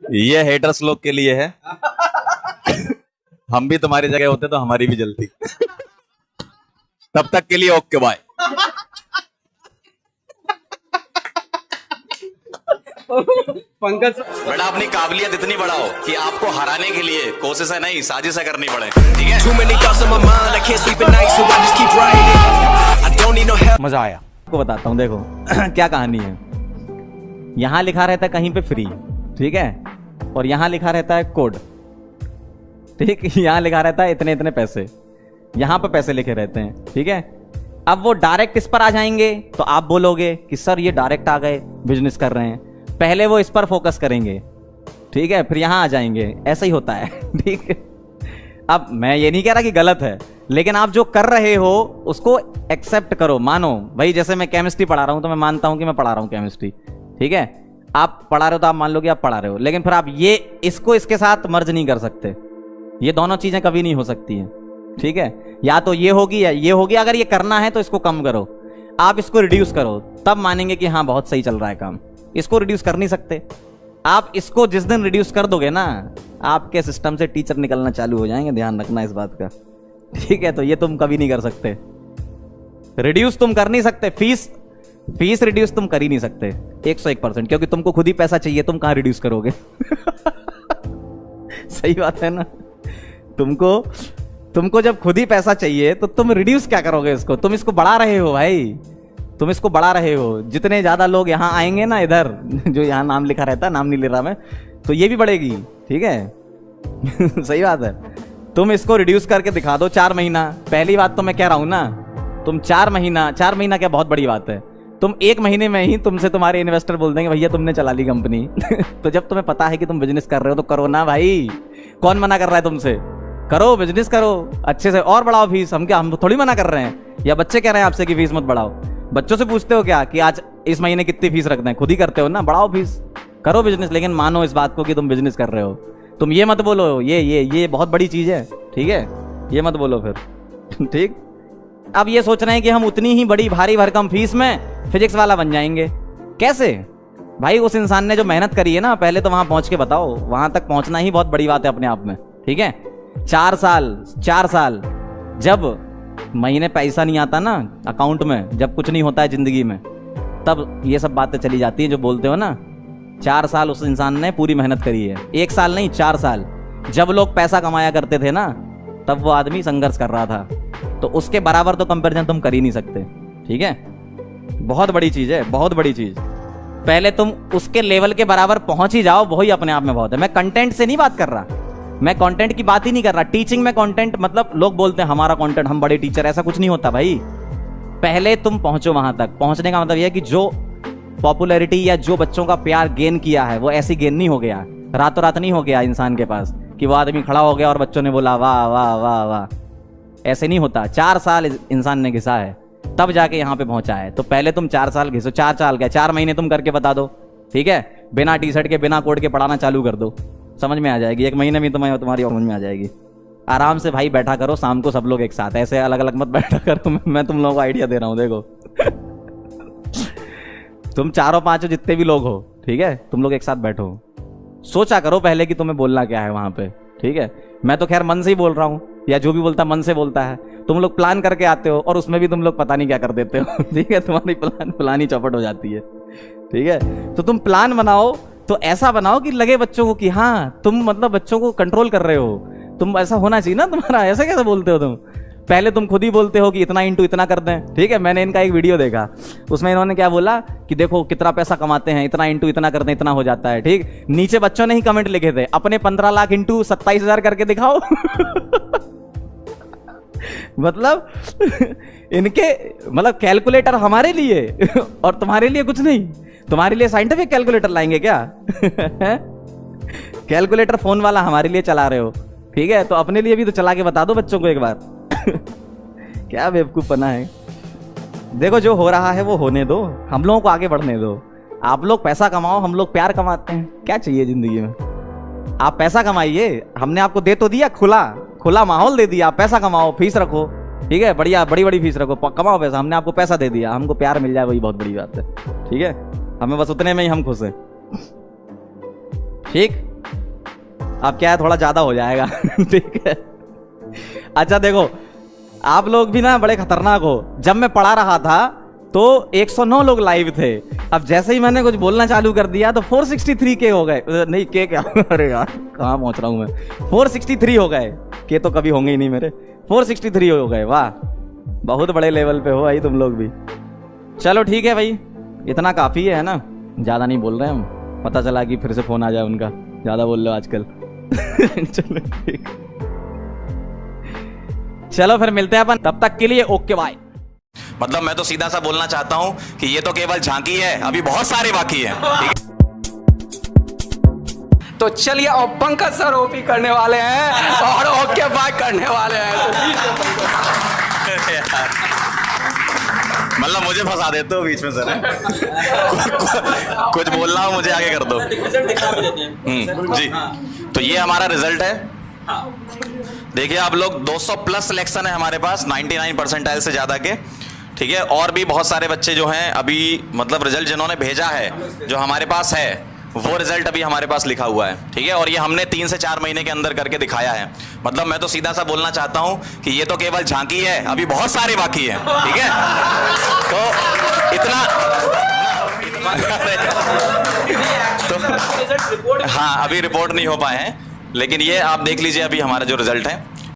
ये हेटर्स लोग के लिए है। हम भी तुम्हारी जगह होते तो हमारी भी जलती। तब तक के लिए ओके बाय। पंकज बेटा अपनी काबिलियत इतनी बढ़ाओ कि आपको हराने के लिए कोशिशें नहीं साजिशें करनी पड़े, ठीक है? मजा आया। आपको बताता हूँ, देखो क्या कहानी है। यहाँ लिखा रहता है कहीं पे फ्री, ठीक है, और यहाँ लिखा रहता है कोड, ठीक। यहाँ लिखा रहता है इतने इतने पैसे, यहाँ पे पैसे लिखे रहते हैं, ठीक है। अब वो डायरेक्ट इस पर आ जाएंगे तो आप बोलोगे कि सर ये डायरेक्ट आ गए, बिजनेस कर रहे हैं। पहले वो इस पर फोकस करेंगे, ठीक है, फिर यहाँ आ जाएंगे। ऐसा ही होता है, ठीक है। अब मैं ये नहीं कह रहा कि गलत है, लेकिन आप जो कर रहे हो उसको एक्सेप्ट करो, मानो। भाई जैसे मैं केमिस्ट्री पढ़ा रहा हूं तो मैं मानता हूं कि मैं पढ़ा रहा हूं केमिस्ट्री, ठीक है। आप पढ़ा रहे हो तो आप मान लो कि आप पढ़ा रहे हो, लेकिन फिर आप ये इसको इसके साथ मर्ज नहीं कर सकते। ये दोनों चीजें कभी नहीं हो सकती हैं, ठीक है। या तो ये होगी या ये होगी। अगर ये करना है तो इसको कम करो, आप इसको रिड्यूस करो, तब मानेंगे कि हाँ बहुत सही चल रहा है काम। इसको रिड्यूस कर नहीं सकते आप। इसको जिस दिन रिड्यूस कर दोगे ना, आपके सिस्टम से टीचर निकलना चालू हो जाएंगे, ध्यान रखना इस बात का, ठीक है। तो ये तुम कभी नहीं कर सकते, रिड्यूस तुम कर नहीं सकते। फीस रिड्यूस तुम कर ही नहीं सकते 101%, क्योंकि तुमको खुद ही पैसा चाहिए, तुम कहां रिड्यूस करोगे? सही बात है ना। तुमको जब खुद ही पैसा चाहिए तो तुम रिड्यूस क्या करोगे इसको? तुम इसको बढ़ा रहे हो भाई, तुम इसको बढ़ा रहे हो। जितने ज्यादा लोग यहाँ आएंगे ना, इधर जो यहाँ नाम लिखा रहता है, नाम नहीं ले रहा मैं, तो ये भी बढ़ेगी, ठीक है। सही बात है। तुम इसको रिड्यूस करके दिखा दो 4 महीना। पहली बात तो मैं कह रहा हूं ना, तुम 4 महीना क्या बहुत बड़ी बात है। तुम 1 महीने में ही तुमसे तुम्हारे इन्वेस्टर बोल देंगे भैया तुमने चला ली कंपनी। तो जब तुम्हें पता है कि तुम बिजनेस कर रहे हो तो करो ना भाई, कौन मना कर रहा है तुमसे? करो, बिजनेस करो अच्छे से, और बढ़ाओ फीस। हम थोड़ी मना कर रहे हैं, या बच्चे कह रहे हैं आपसे कि फीस मत बढ़ाओ? बच्चों से पूछते हो क्या कि आज इस महीने कितनी फीस रखना है? खुद ही करते हो ना। बढ़ाओ फीस, करो बिजनेस, लेकिन मानो इस बात को कि तुम बिजनेस कर रहे हो। तुम ये मत बोलो ये बहुत बड़ी चीज है, ठीक है, ये मत बोलो फिर। ठीक। अब ये सोच रहे हैं कि हम उतनी ही बड़ी भारी भरकम फीस में फिजिक्स वाला बन जाएंगे। कैसे भाई? उस इंसान ने जो मेहनत करी है ना, पहले तो वहां पहुंच के बताओ। वहां तक पहुंचना ही बहुत बड़ी बात है अपने आप में, ठीक है। 4 साल जब महीने पैसा नहीं आता ना अकाउंट में, जब कुछ नहीं होता है जिंदगी में, तब ये सब बातें चली जाती है जो बोलते हो ना। 4 साल उस इंसान ने पूरी मेहनत करी है, 1 साल नहीं 4 साल। जब लोग पैसा कमाया करते थे ना, तब वो आदमी संघर्ष कर रहा था, तो उसके बराबर तो कंपैरिजन तुम कर ही नहीं सकते, ठीक है। बहुत बड़ी चीज है, बहुत बड़ी चीज। पहले तुम उसके लेवल के बराबर पहुंच ही जाओ, वही अपने आप में बहुत है। मैं कंटेंट से नहीं बात कर रहा, मैं कंटेंट की बात ही नहीं कर रहा। टीचिंग में कंटेंट मतलब लोग बोलते हैं हमारा कंटेंट, हम बड़े टीचर, ऐसा कुछ नहीं होता भाई। पहले तुम पहुंचो वहां तक। पहुंचने का मतलब यह है कि जो पॉपुलैरिटी या जो बच्चों का प्यार गेन किया है, वो ऐसी गेन नहीं हो गया, रातों रात नहीं हो गया इंसान के पास कि वो आदमी खड़ा हो गया और बच्चों ने बोला वाह वाह वाह वाह। ऐसे नहीं होता। 4 साल इंसान ने घिसा है, तब जाके यहाँ पे पहुंचा है। तो पहले तुम 4 साल घिसो। 4 साल क्या, 4 महीने तुम करके बता दो, ठीक है। बिना टी शर्ट के, बिना कोट के पढ़ाना चालू कर दो, समझ में आ जाएगी। 1 महीने में तुम्हारी समझ में आ जाएगी। आराम से भाई बैठा करो शाम को सब लोग एक साथ, ऐसे अलग अलग मत बैठा करो। मैं तुम लोगों को आइडिया दे रहा हूँ, देखो। तुम 4-5 जितने भी लोग हो, ठीक है, तुम लोग एक साथ बैठो, सोचा करो पहले कि तुम्हें बोलना क्या है वहां पे, ठीक है। मैं तो खैर मन से ही बोल रहा हूँ, या जो भी बोलता मन से बोलता है। तुम लोग प्लान करके आते हो और उसमें भी तुम लोग पता नहीं क्या कर देते हो, ठीक है। तुम्हारी प्लान ही चौपट हो जाती है, ठीक है। तो तुम प्लान बनाओ तो ऐसा बनाओ कि लगे बच्चों को कि हाँ तुम मतलब बच्चों को कंट्रोल कर रहे हो। तुम ऐसा होना चाहिए ना तुम्हारा। ऐसा कैसे बोलते हो तुम? पहले तुम खुद ही बोलते हो कि इतना इंटू इतना कर दें, ठीक है। मैंने इनका एक वीडियो देखा, उसमें इन्होंने क्या बोला कि देखो कितना पैसा कमाते हैं, इतना इंटू इतना कर दें, इतना हो जाता है, ठीक। नीचे बच्चों ने ही कमेंट लिखे थे, अपने 15 लाख इंटू 27,000 करके दिखाओ। मतलब इनके मतलब कैलकुलेटर हमारे लिए और तुम्हारे लिए कुछ नहीं। तुम्हारे लिए साइंटिफिक कैलकुलेटर लाएंगे क्या? कैलकुलेटर फोन वाला हमारे लिए चला रहे हो, ठीक है। तो अपने लिए भी तो चला के बता दो बच्चों को एक बार। क्या बेवकूफपना है। देखो जो हो रहा है वो होने दो, हम लोगों को आगे बढ़ने दो। आप लोग पैसा कमाओ, हम लोग प्यार कमाते हैं। क्या चाहिए जिंदगी में? आप पैसा कमाइए, हमने आपको दे तो दिया, खुला माहौल दे दिया। आप पैसा कमाओ, फीस रखो, ठीक है, बढ़िया बड़ी फीस रखो, कमाओ पैसा। हमने आपको पैसा दे दिया, हमको प्यार मिल जाए वही बहुत बड़ी बात है, ठीक है। हमें बस उतने में ही हम खुश हैं, ठीक। अब क्या है, थोड़ा ज़्यादा हो जाएगा। ठीक है। अच्छा देखो, आप लोग भी ना बड़े खतरनाक हो। जब मैं पढ़ा रहा था तो 109 लोग लाइव थे। अब जैसे ही मैंने कुछ बोलना चालू कर दिया तो 463 के हो गए। नहीं के क्या, अरे यार कहाँ पहुंच रहा हूँ मैं। 463 हो गए। के तो कभी होंगे ही नहीं मेरे। 463 हो गए। वाह, बहुत बड़े लेवल पे हो भाई तुम लोग भी। चलो ठीक है भाई, इतना काफ़ी है ना, ज़्यादा नहीं बोल रहे हम। पता चला कि फिर से फ़ोन आ जाए उनका, ज़्यादा बोल रहे हो आजकल। चलो ठीक, चलो फिर मिलते हैं अपन। तब तक के लिए ओके बाय। मतलब मैं तो सीधा सा बोलना चाहता हूं कि ये तो केवल झांकी है, अभी बहुत सारे बाकी हैं। ठीक है? तो चलिए, और पंकज सर ओपी करने वाले हैं और ओके बाय करने वाले हैं। तो लीजिए पंकज। मतलब मुझे फंसा देते हो बीच में सर। कुछ बोलना हो मुझे आगे कर दो। जी, तो ये हमारा रिजल्ट है। देखिए आप लोग, 200 प्लस सिलेक्शन है हमारे पास, 99 परसेंटाइल से ज्यादा के। ठीक है, और भी बहुत सारे बच्चे जो हैं अभी, मतलब रिजल्ट जिन्होंने भेजा है, जो हमारे पास है, वो रिजल्ट अभी हमारे पास लिखा हुआ है। ठीक है, और ये हमने 3 से 4 महीने के अंदर करके दिखाया है। मतलब मैं तो सीधा सा बोलना चाहता हूं कि ये तो केवल झांकी है, अभी बहुत सारे बाकी हैं। ठीक है, तो इतना तो हाँ, अभी रिपोर्ट नहीं हो पाए हैं, लेकिन ये आप देख लीजिए अभी हमारा जो रिजल्ट है।